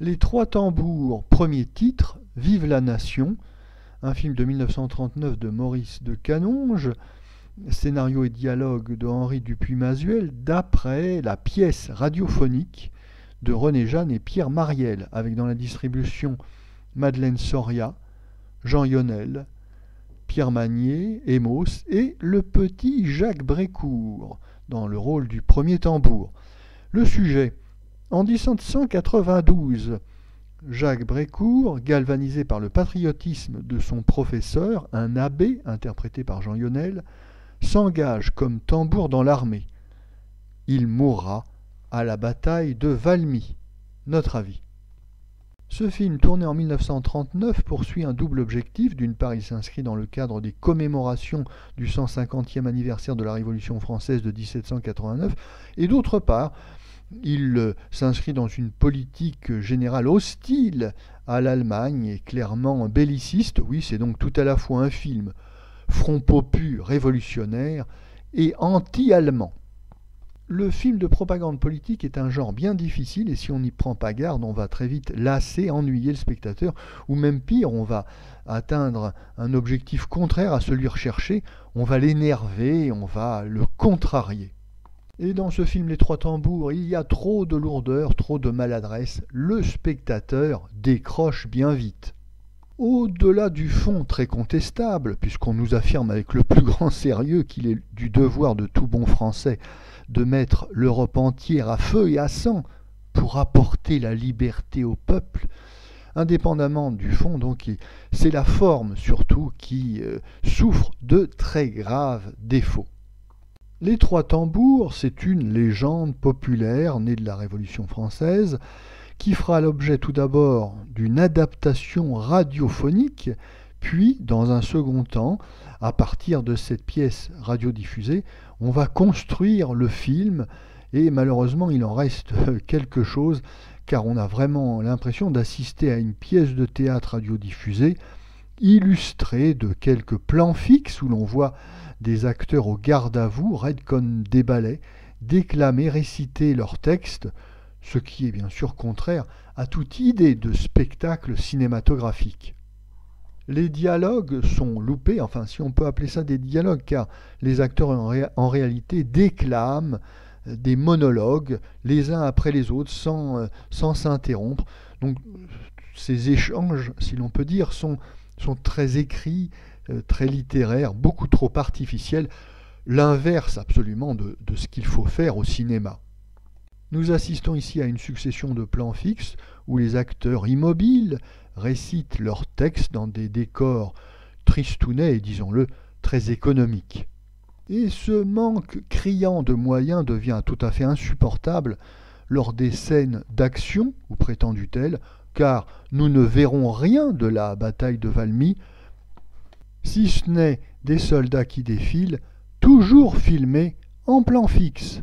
Les Trois Tambours, premier titre, Vive la Nation, un film de 1939 de Maurice de Canonge, scénario et dialogue de Henri Dupuy-Masuel, d'après la pièce radiophonique de René Jeanne et Pierre Mariel, avec dans la distribution Madeleine Soria, Jean Yonel, Pierre Magnier, Emos et le petit Jacques Brécourt, dans le rôle du premier tambour. Le sujet: en 1792, Jacques Brécourt, galvanisé par le patriotisme de son professeur, un abbé, interprété par Jean Yonel, s'engage comme tambour dans l'armée. Il mourra à la bataille de Valmy. Notre avis. Ce film, tourné en 1939, poursuit un double objectif. D'une part, il s'inscrit dans le cadre des commémorations du 150e anniversaire de la Révolution française de 1789, et d'autre part, il s'inscrit dans une politique générale hostile à l'Allemagne et clairement belliciste. Oui, c'est donc tout à la fois un film front popu révolutionnaire et anti-allemand. Le film de propagande politique est un genre bien difficile et si on n'y prend pas garde, on va très vite lasser, ennuyer le spectateur, ou même pire, on va atteindre un objectif contraire à celui recherché, on va l'énerver, on va le contrarier. Et dans ce film Les Trois Tambours, il y a trop de lourdeur, trop de maladresse, le spectateur décroche bien vite. Au-delà du fond très contestable, puisqu'on nous affirme avec le plus grand sérieux qu'il est du devoir de tout bon Français de mettre l'Europe entière à feu et à sang pour apporter la liberté au peuple, indépendamment du fond, donc c'est la forme surtout qui souffre de très graves défauts. Les Trois Tambours, c'est une légende populaire née de la Révolution française, qui fera l'objet tout d'abord d'une adaptation radiophonique, puis, dans un second temps, à partir de cette pièce radiodiffusée, on va construire le film, et malheureusement il en reste quelque chose, car on a vraiment l'impression d'assister à une pièce de théâtre radiodiffusée, illustrée de quelques plans fixes où l'on voit des acteurs au garde à vous, raides comme des balais, déclamer, réciter leurs textes, ce qui est bien sûr contraire à toute idée de spectacle cinématographique. Les dialogues sont loupés, enfin si on peut appeler ça des dialogues, car les acteurs en réalité déclament des monologues les uns après les autres sans s'interrompre. Donc ces échanges, si l'on peut dire, sont très écrits, très littéraires, beaucoup trop artificiels, l'inverse absolument de ce qu'il faut faire au cinéma. Nous assistons ici à une succession de plans fixes où les acteurs immobiles récitent leurs textes dans des décors tristounets et, disons-le, très économiques. Et ce manque criant de moyens devient tout à fait insupportable lors des scènes d'action, ou prétendu-elle, car nous ne verrons rien de la bataille de Valmy, si ce n'est des soldats qui défilent, toujours filmés en plan fixe.